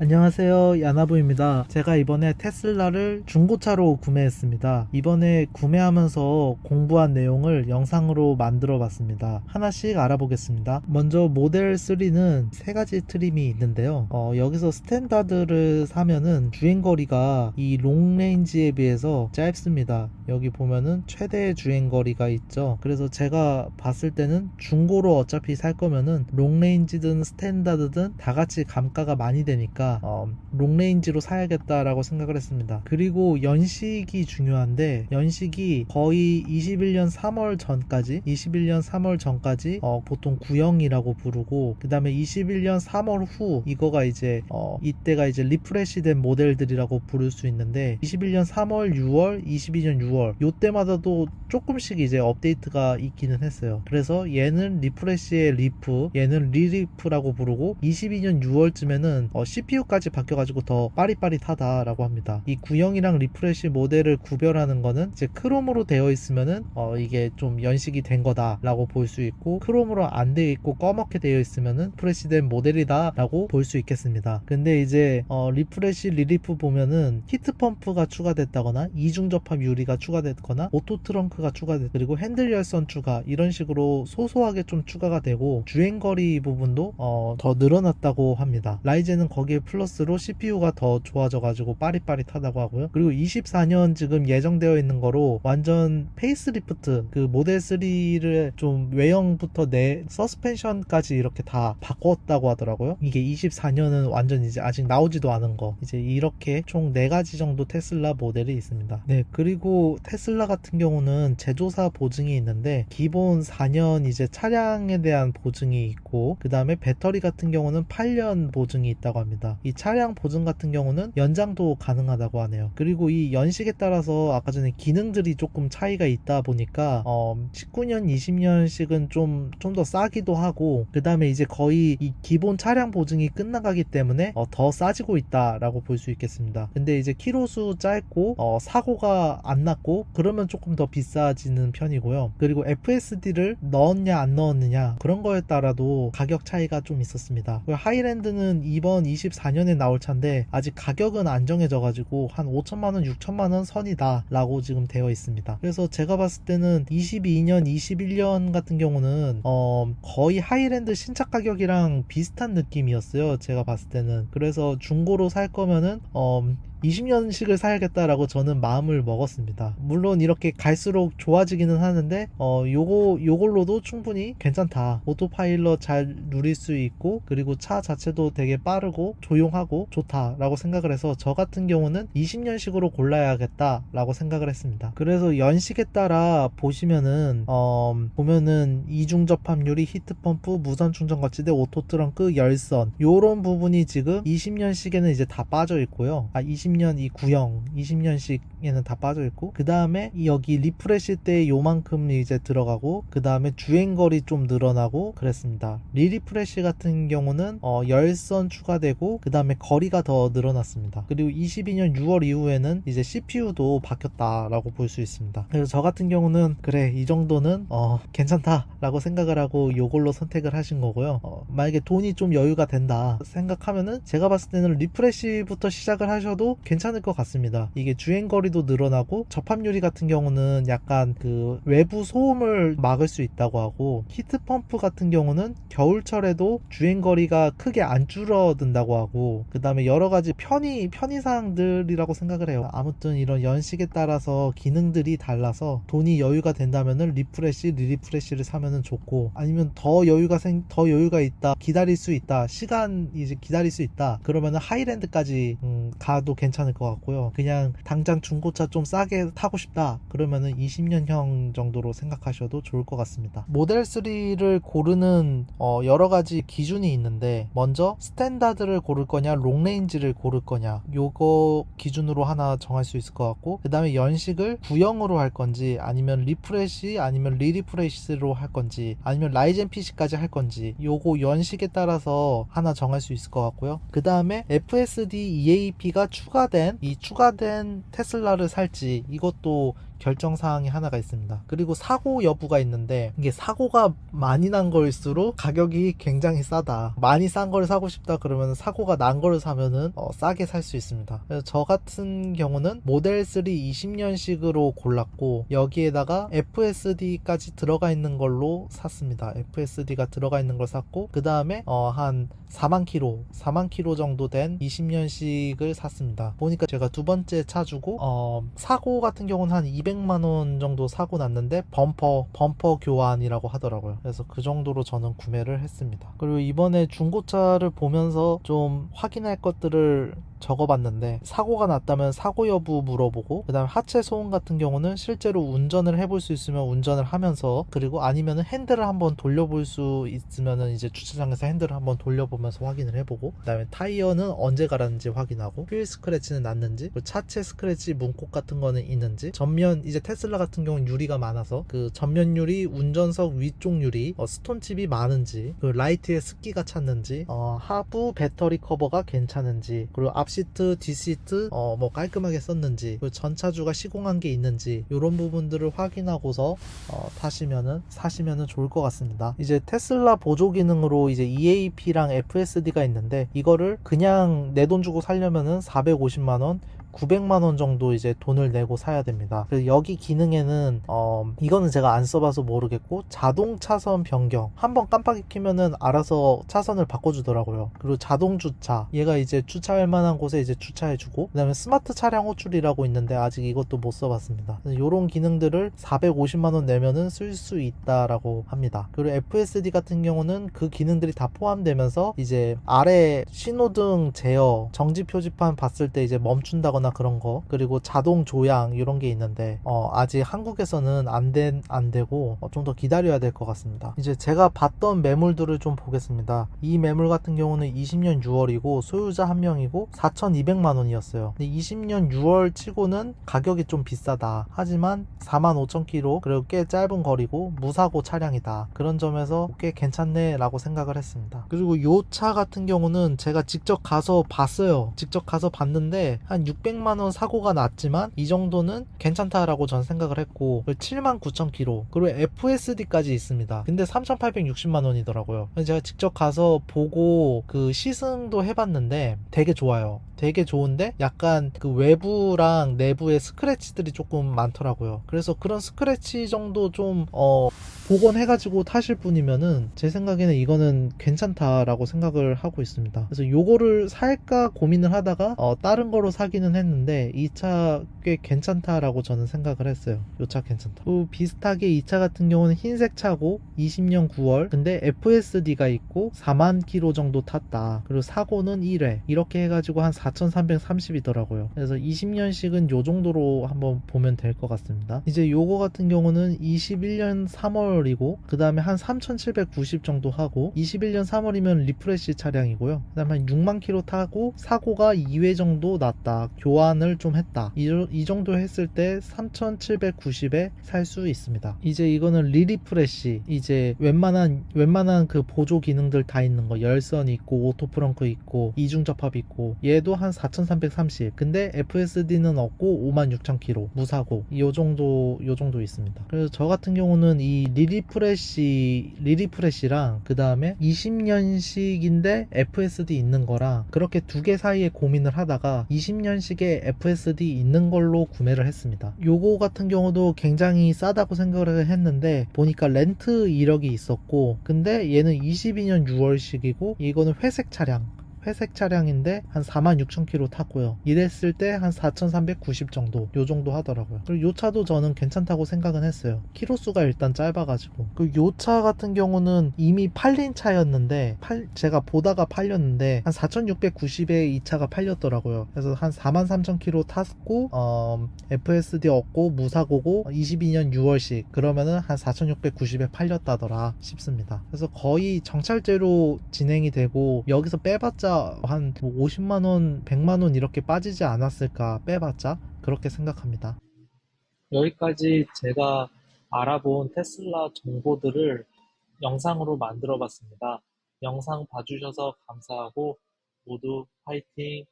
안녕하세요, 야나부입니다. 제가 이번에 테슬라를 중고차로 구매했습니다. 이번에 구매하면서 공부한 내용을 영상으로 만들어 봤습니다. 하나씩 알아보겠습니다. 먼저 모델 3는 세 가지 트림이 있는데요. 여기서 스탠다드를 사면은 주행거리가 이 롱레인지에 비해서 짧습니다. 여기 보면은 최대 주행거리가 있죠. 그래서 제가 봤을 때는 중고로 어차피 살 거면은 롱레인지든 스탠다드든 다 같이 감가가 많이 되니까 롱레인지로 사야겠다라고 생각을 했습니다. 그리고 연식이 중요한데, 연식이 거의 21년 3월 전까지 보통 구형이라고 부르고, 그 다음에 21년 3월 후 이거가 이제 이때가 이제 리프레시 된 모델들이라고 부를 수 있는데, 21년 3월, 6월, 22년 6월 요때마다도 조금씩 이제 업데이트가 있기는 했어요. 그래서 얘는 리프레시의 리프, 얘는 리리프라고 부르고, 22년 6월쯤에는 CPU까지 바뀌어가지고 더 빠릿빠릿하다라고 합니다. 이 구형이랑 리프레시 모델을 구별하는 거는 이제 크롬으로 되어 있으면은 이게 좀 연식이 된 거다라고 볼 수 있고, 크롬으로 안 되어 있고 검게 되어 있으면은 리프레시된 모델이다라고 볼 수 있겠습니다. 근데 이제 리프레시 리리프 보면은 히트 펌프가 추가됐다거나 이중 접합 유리가 추가됐거나 오토 트렁크가 추가됐, 그리고 핸들 열선 추가, 이런 식으로 소소하게 좀 추가가 되고, 주행거리 부분도 더 늘어났다고 합니다. 라이젠은 거기에 플러스로 CPU가 더 좋아져가지고 빠릿빠릿하다고 하고요. 그리고 24년 지금 예정되어 있는 거로 완전 페이스리프트, 그 모델 3를 좀 외형부터 내 서스펜션까지 이렇게 다 바꿨다고 하더라고요. 이게 24년은 완전 이제 아직 나오지도 않은 거, 이제 이렇게 총 4가지 정도 테슬라 모델이 있습니다. 네, 그리고 테슬라 같은 경우는 제조사 보증이 있는데, 기본 4년 이제 차량에 대한 보증이 있고, 그 다음에 배터리 같은 경우는 8년 보증이 있다고 합니다. 이 차량 보증 같은 경우는 연장도 가능하다고 하네요. 그리고 이 연식에 따라서 아까 전에 기능들이 조금 차이가 있다 보니까 19년 20년씩은 좀 더 싸기도 하고, 그 다음에 이제 거의 이 기본 차량 보증이 끝나가기 때문에 더 싸지고 있다라고 볼 수 있겠습니다. 근데 이제 키로수 짧고 사고가 안 났고 그러면 조금 더 비싸지는 편이고요. 그리고 FSD를 넣었냐 안 넣었느냐, 그런 거에 따라도 가격 차이가 좀 있었습니다. 하이랜드는 이번 24년에 나올 차인데 아직 가격은 안 정해져가지고 한 5천만원 6천만원 선이다 라고 지금 되어 있습니다. 그래서 제가 봤을 때는 22년 21년 같은 경우는 거의 하이랜드 신차 가격이랑 비슷한 느낌이었어요, 제가 봤을 때는. 그래서 중고로 살 거면은 20년식을 사야겠다라고 저는 마음을 먹었습니다. 물론 이렇게 갈수록 좋아지기는 하는데 요걸로도 충분히 괜찮다, 오토파일럿 잘 누릴 수 있고, 그리고 차 자체도 되게 빠르고 조용하고 좋다라고 생각을 해서 저 같은 경우는 20년식으로 골라야겠다라고 생각을 했습니다. 그래서 연식에 따라 보시면은 보면은 이중 접합유리, 히트펌프, 무선 충전 거치대, 오토 트렁크, 열선, 요런 부분이 지금 20년식에는 이제 다 빠져 있고요. 20년 이 구형 20년씩에는 다 빠져 있고, 그 다음에 여기 리프레시 때 요만큼 이제 들어가고, 그 다음에 주행거리 좀 늘어나고 그랬습니다. 리리프레시 같은 경우는 열선 추가되고, 그 다음에 거리가 더 늘어났습니다. 그리고 22년 6월 이후에는 이제 CPU도 바뀌었다라고 볼 수 있습니다. 그래서 저 같은 경우는 그래, 이 정도는 괜찮다라고 생각을 하고 요걸로 선택을 하신 거고요. 만약에 돈이 좀 여유가 된다 생각하면은 제가 봤을 때는 리프레시부터 시작을 하셔도 괜찮을 것 같습니다. 이게 주행거리도 늘어나고, 접합유리 같은 경우는 약간 그 외부 소음을 막을 수 있다고 하고, 히트펌프 같은 경우는 겨울철에도 주행거리가 크게 안 줄어든다고 하고, 그 다음에 여러가지 편의사항들이라고 생각을 해요. 아무튼 이런 연식에 따라서 기능들이 달라서 돈이 여유가 된다면은 리프레시, 리리프레시를 사면은 좋고, 아니면 더 여유가 있다, 기다릴 수 있다, 시간 이제 기다릴 수 있다, 그러면은 하이랜드까지 가도 괜찮을 것 같고요. 그냥 당장 중고차 좀 싸게 타고 싶다 그러면은 20년형 정도로 생각하셔도 좋을 것 같습니다. 모델 3를 고르는 여러가지 기준이 있는데, 먼저 스탠다드를 고를 거냐 롱레인지를 고를 거냐, 요거 기준으로 하나 정할 수 있을 것 같고, 그 다음에 연식을 구형으로 할 건지, 아니면 리프레시, 아니면 리리프레시로 할 건지, 아니면 라이젠 PC까지 할 건지, 요거 연식에 따라서 하나 정할 수 있을 것 같고요. 그 다음에 FSD EAP가 추가된 테슬라를 살지, 이것도 결정사항이 하나가 있습니다. 그리고 사고 여부가 있는데, 이게 사고가 많이 난 걸수록 가격이 굉장히 싸다. 많이 싼 걸 사고 싶다 그러면 사고가 난 걸 사면은 싸게 살 수 있습니다. 그래서 저 같은 경우는 모델 3 20년식으로 골랐고, 여기에다가 FSD까지 들어가 있는 걸로 샀습니다. FSD가 들어가 있는 걸 샀고, 그 다음에 한 4만 킬로 정도 된 20년식을 샀습니다. 보니까 제가 두 번째 차 주고 사고 같은 경우는 한 200만원 정도 사고 났는데 범퍼 교환이라고 하더라고요. 그래서 그 정도로 저는 구매를 했습니다. 그리고 이번에 중고차를 보면서 좀 확인할 것들을 적어봤는데, 사고가 났다면 사고 여부 물어보고, 그 다음에 하체 소음 같은 경우는 실제로 운전을 해볼 수 있으면 운전을 하면서, 그리고 아니면은 핸들을 한번 돌려볼 수 있으면은 이제 주차장에서 핸들을 한번 돌려보면서 확인을 해보고, 그 다음에 타이어는 언제 갈았는지 확인하고, 휠 스크래치는 났는지, 그리고 차체 스크래치 문콕 같은 거는 있는지, 전면 이제 테슬라 같은 경우는 유리가 많아서 그 전면 유리, 운전석 위쪽 유리 스톤칩이 많은지, 그리고 라이트에 습기가 찼는지, 하부 배터리 커버가 괜찮은지, 그리고 앞 시트, 뒷시트 뭐 깔끔하게 썼는지, 그리고 전차주가 시공한 게 있는지, 이런 부분들을 확인하고서 사시면은 좋을 것 같습니다. 이제 테슬라 보조 기능으로 이제 EAP랑 FSD가 있는데, 이거를 그냥 내 돈 주고 살려면은 450만원 900만원 정도 이제 돈을 내고 사야 됩니다. 그래서 여기 기능에는 이거는 제가 안 써봐서 모르겠고, 자동 차선 변경 한번 깜빡이 켜면은 알아서 차선을 바꿔주더라고요. 그리고 자동 주차, 얘가 이제 주차할 만한 곳에 이제 주차해주고, 그 다음에 스마트 차량 호출이라고 있는데 아직 이것도 못 써봤습니다. 이런 기능들을 450만원 내면은 쓸 수 있다라고 합니다. 그리고 FSD 같은 경우는 그 기능들이 다 포함되면서 이제 아래 신호등 제어, 정지 표지판 봤을 때 이제 멈춘다거나 그런 거, 그리고 자동 조향 이런 게 있는데 아직 한국에서는 안 되고 좀 더 기다려야 될 것 같습니다. 이제 제가 봤던 매물들을 좀 보겠습니다. 이 매물 같은 경우는 20년 6월이고 소유자 한 명이고 4,200만 원이었어요. 근데 20년 6월 치고는 가격이 좀 비싸다. 하지만 45,000km, 그리고 꽤 짧은 거리고 무사고 차량이다. 그런 점에서 꽤 괜찮네 라고 생각을 했습니다. 그리고 이 차 같은 경우는 제가 직접 가서 봤어요. 직접 가서 봤는데 한 600만원 사고가 났지만 이 정도는 괜찮다라고 전 생각을 했고, 79,000km, 그리고 FSD까지 있습니다. 근데 3,860만원이더라고요. 제가 직접 가서 보고 그 시승도 해봤는데 되게 좋아요. 되게 좋은데 약간 그 외부랑 내부의 스크래치들이 조금 많더라고요. 그래서 그런 스크래치 정도 좀 복원해가지고 타실 분이면은 제 생각에는 이거는 괜찮다라고 생각을 하고 있습니다. 그래서 요거를 살까 고민을 하다가 다른 거로 사기는 했는데, 이 차 꽤 괜찮다라고 저는 생각을 했어요. 요 차 괜찮다. 또 비슷하게 이 차 같은 경우는 흰색 차고 20년 9월, 근데 FSD가 있고 4만 킬로 정도 탔다. 그리고 사고는 1회, 이렇게 해가지고 한 4,330이더라고요. 그래서 20년씩은 요 정도로 한번 보면 될 것 같습니다. 이제 요거 같은 경우는 21년 3월이고 그 다음에 한 3,790 정도 하고, 21년 3월이면 리프레시 차량이고요. 그 다음에 한 6만 킬로 타고 사고가 2회 정도 났다. 교환을 좀 했다. 이 정도 했을 때 3,790에 살 수 있습니다. 이제 이거는 리리프레시, 이제 웬만한 그 보조 기능들 다 있는 거, 열선 있고 오토 프렁크 있고 이중 접합 있고, 얘도 한 4,330, 근데 FSD는 없고 56,000km 무사고, 요 정도 있습니다. 그래서 저 같은 경우는 이 리리프레시랑 그 다음에 20년식인데 FSD 있는 거랑 그렇게 두 개 사이에 고민을 하다가 20년식에 FSD 있는 걸로 구매를 했습니다. 요거 같은 경우도 굉장히 싸다고 생각을 했는데 보니까 렌트 이력이 있었고, 근데 얘는 22년 6월식이고 이거는 회색 차량인데 한 46,000km 탔고요. 이랬을 때 한 4,390 정도, 요 정도 하더라고요. 그리고 요 차도 저는 괜찮다고 생각은 했어요. 키로수가 일단 짧아가지고. 그리고 요 차 같은 경우는 이미 팔린 차였는데 제가 보다가 팔렸는데 한 4,690에 이 차가 팔렸더라고요. 그래서 한 43,000km 탔고 FSD 없고 무사고고 22년 6월식, 그러면은 한 4,690에 팔렸다더라 싶습니다. 그래서 거의 정찰제로 진행이 되고, 여기서 빼봤자 한 50만원 100만원 이렇게 빠지지 않았을까, 빼봤자 그렇게 생각합니다. 여기까지 제가 알아본 테슬라 정보들을 영상으로 만들어 봤습니다. 영상 봐주셔서 감사하고 모두 화이팅!